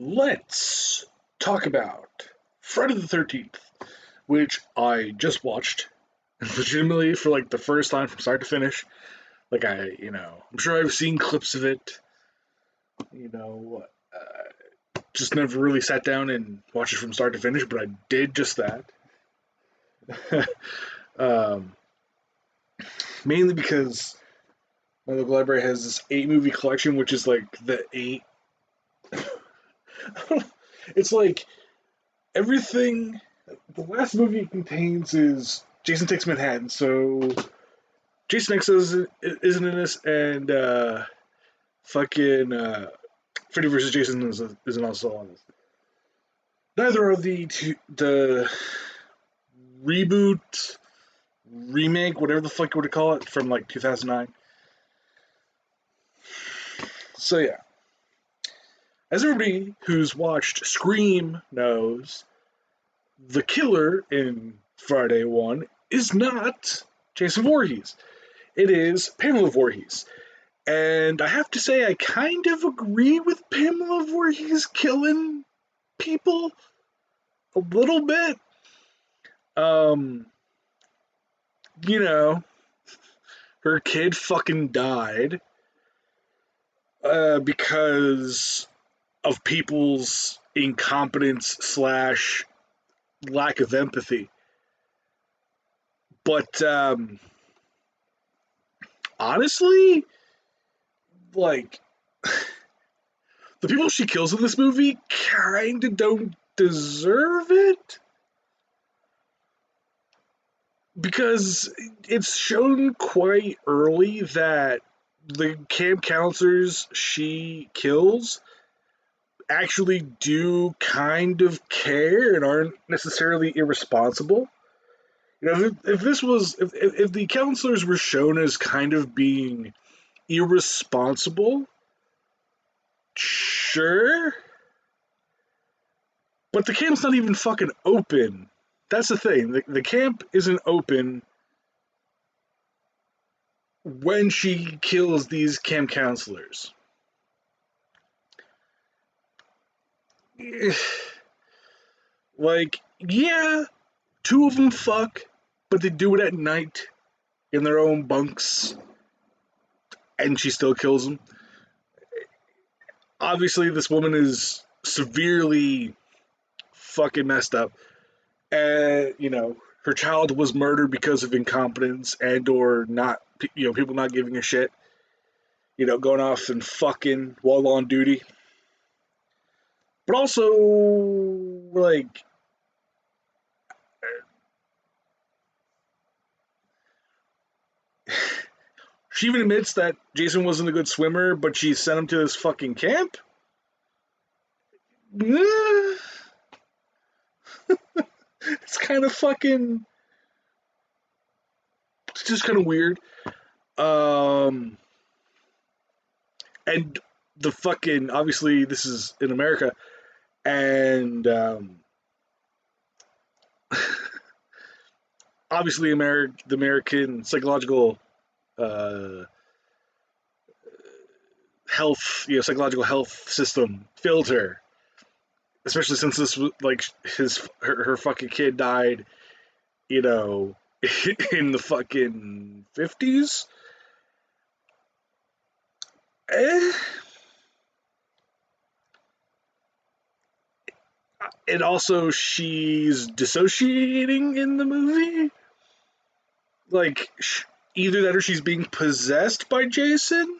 Let's talk about Friday the 13th, which I just watched legitimately for like the first time from start to finish. I'm sure I've seen clips of it, you know, just never really sat down and watched it from start to finish, but I did just that. um, Mainly because my local library has this 8 movie collection, which is like the eight. It's like everything. The last movie it contains is Jason Takes Manhattan, so Jason X isn't in this, and fucking Freddy vs. Jason isn't also on this. Neither are the reboot, remake, whatever the fuck you would call it, from like 2009. So yeah, as everybody who's watched Scream knows, the killer in Friday One is not Jason Voorhees. It is Pamela Voorhees. And I have to say, I kind of agree with Pamela Voorhees killing people a little bit. Um, you know, her kid fucking died because of people's incompetence slash lack of empathy. But honestly, like the people she kills in this movie kind of don't deserve it because it's shown quite early that the camp counselors she kills actually do kind of care and aren't necessarily irresponsible. You know, if this was if the counselors were shown as kind of being irresponsible, sure, but the camp's not even fucking open. That's the thing. The camp isn't open when she kills these camp counselors. Like, yeah, two of them fuck, but they do it at night in their own bunks, and she still kills them. Obviously, this woman is severely fucking messed up, and her child was murdered because of incompetence and or not, people not giving a shit, going off and fucking while on duty. But also, like, she even admits that Jason wasn't a good swimmer, but she sent him to this fucking camp. It's kind of fucking. It's just kind of weird. Um, and the fucking obviously this is in America, and obviously the American psychological uh, psychological health system failed her, especially since this was like her fucking kid died, you know, in the fucking 50s. Eh. And also, she's dissociating in the movie. Like, either that or she's being possessed by Jason,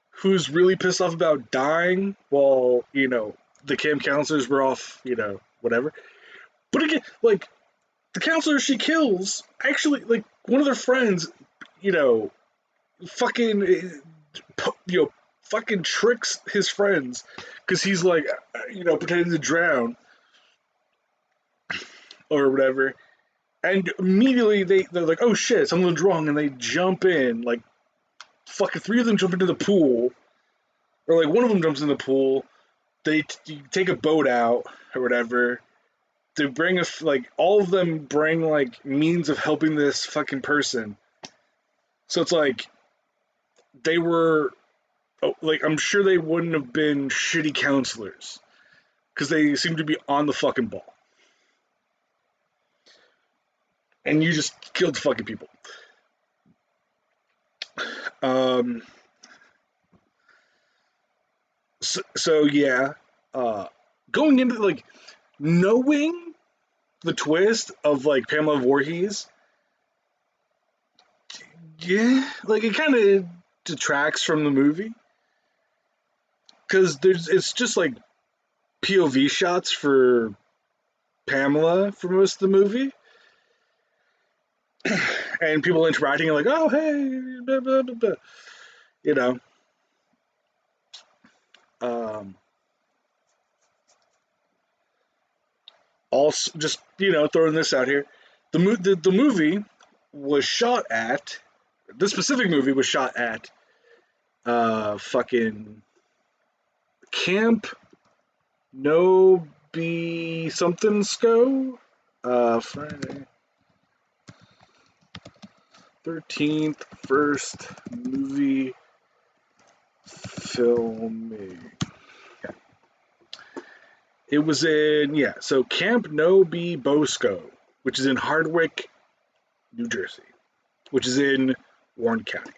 who's really pissed off about dying while, the camp counselors were off, whatever. But again, like, the counselor she kills, actually, like, one of their friends, you know, fucking, fucking tricks his friends because he's like, pretending to drown or whatever. And immediately they're like, oh shit, something's wrong, and they jump in. Like, fucking three of them jump into the pool, or like one of them jumps in the pool. They take a boat out or whatever. They bring like all of them bring like means of helping this fucking person. So it's like they were like, I'm sure they wouldn't have been shitty counselors. because they seem to be on the fucking ball. And you just killed fucking people. Um, so yeah, going into like knowing the twist of like Pamela Voorhees, yeah, like it kind of detracts from the movie because it's just like POV shots for Pamela for most of the movie, and people interacting like, oh hey, blah, blah, blah, blah. You know. Um, Also, just throwing this out here, the movie was shot at this specific movie was shot at fucking Camp No Be Something Sco Friday 13th first movie filming. It was so Camp No Be Bosco, which is in Hardwick, New Jersey, which is in Warren County.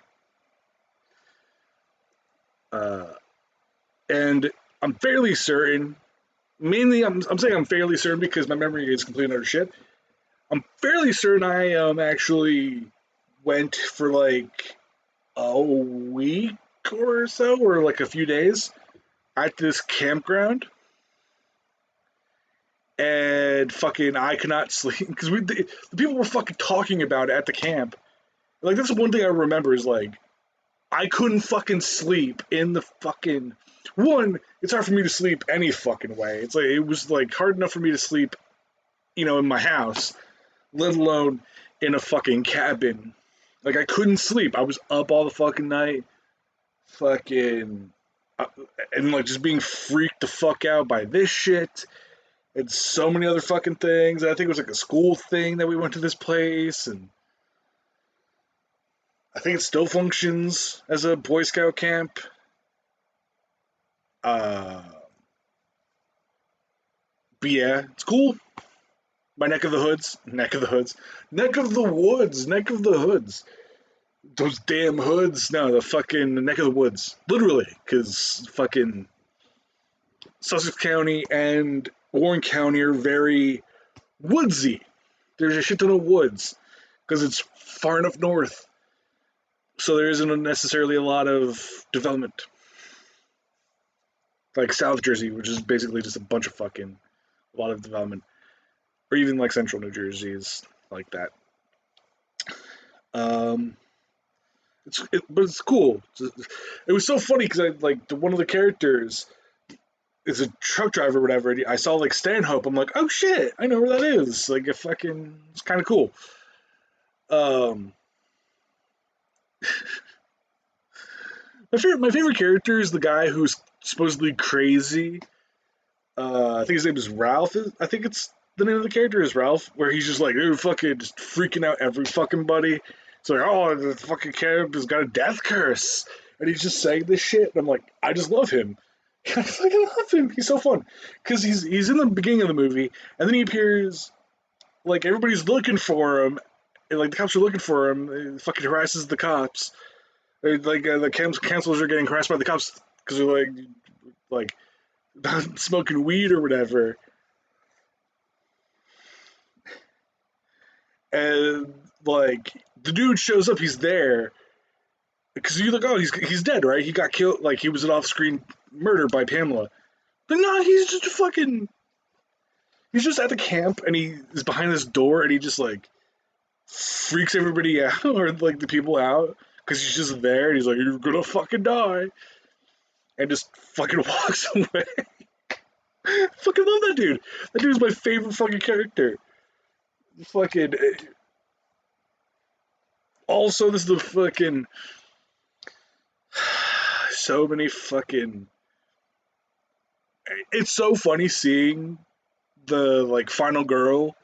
And I'm fairly certain, mainly I'm saying I'm fairly certain because my memory is completely utter shit. I'm fairly certain I actually went for like a week or so, or like a few days at this campground. And fucking, I could not sleep because the people were fucking talking about it at the camp. Like, that's one thing I remember is like, I couldn't fucking sleep in the fucking. One, it's hard for me to sleep any fucking way. It's like, it was like hard enough for me to sleep, in my house, let alone in a fucking cabin. Like, I couldn't sleep. I was up all the fucking night, fucking, and like just being freaked the fuck out by this shit and so many other fucking things. I think it was like a school thing that we went to this place, and I think it still functions as a Boy Scout camp. Uh, but yeah, it's cool. My neck of the hoods, neck of the hoods, neck of the woods, neck of the hoods. Those damn hoods. No, the fucking neck of the woods. Literally, because fucking Sussex County and Warren County are very woodsy. There's a shit ton of woods because it's far enough north. So there isn't necessarily a lot of development. Like South Jersey, which is basically just a lot of development. Or even like Central New Jersey is like that. But it's cool. It was so funny because one of the characters is a truck driver or whatever. I saw like Stanhope. I'm like, oh shit, I know where that is. Like, it's kind of cool. Um, my favorite character is the guy who's supposedly crazy. I think his name is Ralph. I think it's the name of the character is Ralph, where he's just like, fucking just freaking out every fucking buddy. It's like, oh, the fucking camp has got a death curse, and he's just saying this shit, and I'm like, I just love him. I fucking love him. He's so fun because he's in the beginning of the movie, and then he appears like everybody's looking for him, and like the cops are looking for him. He fucking harasses the cops. The counselors are getting harassed by the cops because they're like smoking weed or whatever. And like the dude shows up, he's there because you're like, oh, he's dead, right? He got killed, like he was an off-screen murder by Pamela. But no, he's just at the camp and he is behind this door and he just like freaks everybody out or like the people out because he's just there and he's like, you're gonna fucking die, and just fucking walks away. I fucking love that dude. That dude's my favorite fucking character. Fucking. Also, this is the fucking. So many fucking. It's so funny seeing the like final girl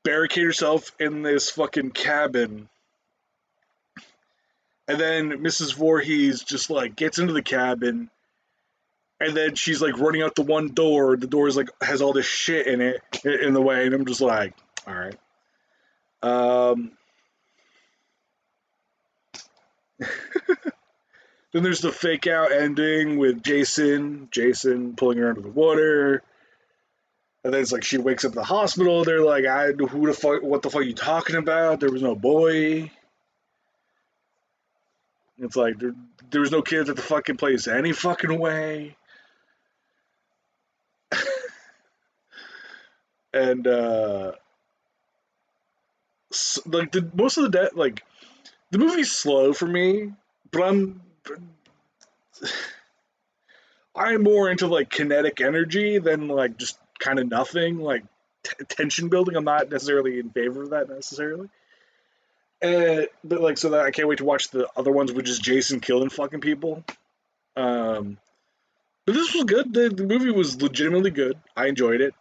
barricade herself in this fucking cabin, and then Mrs. Voorhees just like gets into the cabin and then she's like running out the one door. The door is like has all this shit in it in the way, and I'm just like, all right. Um, then there's the fake out ending with Jason pulling her under the water. And then it's like she wakes up in the hospital. They're like, who the fuck? What the fuck are you talking about? There was no boy. It's like there was no kids at the fucking place any fucking way. And like most of the like the movie's slow for me, but I'm more into like kinetic energy than like just kind of nothing like tension building. I'm not necessarily in favor of that necessarily. But like, so that I can't wait to watch the other ones, which is Jason killing fucking people. Um, but this was good. The movie was legitimately good. I enjoyed it.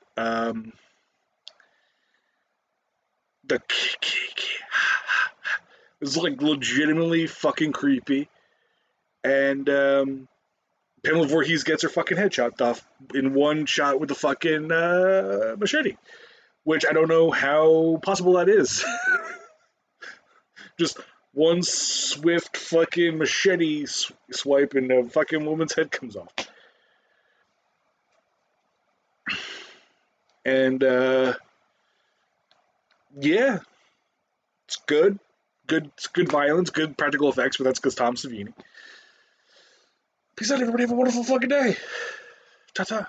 The it was like legitimately fucking creepy, and Pamela Voorhees gets her fucking head chopped off in one shot with the fucking machete, which I don't know how possible that is. Just one swift fucking machete swipe and a fucking woman's head comes off. And yeah, it's good. It's good violence, good practical effects, but that's because Tom Savini. Peace out, everybody. Have a wonderful fucking day. Ta ta.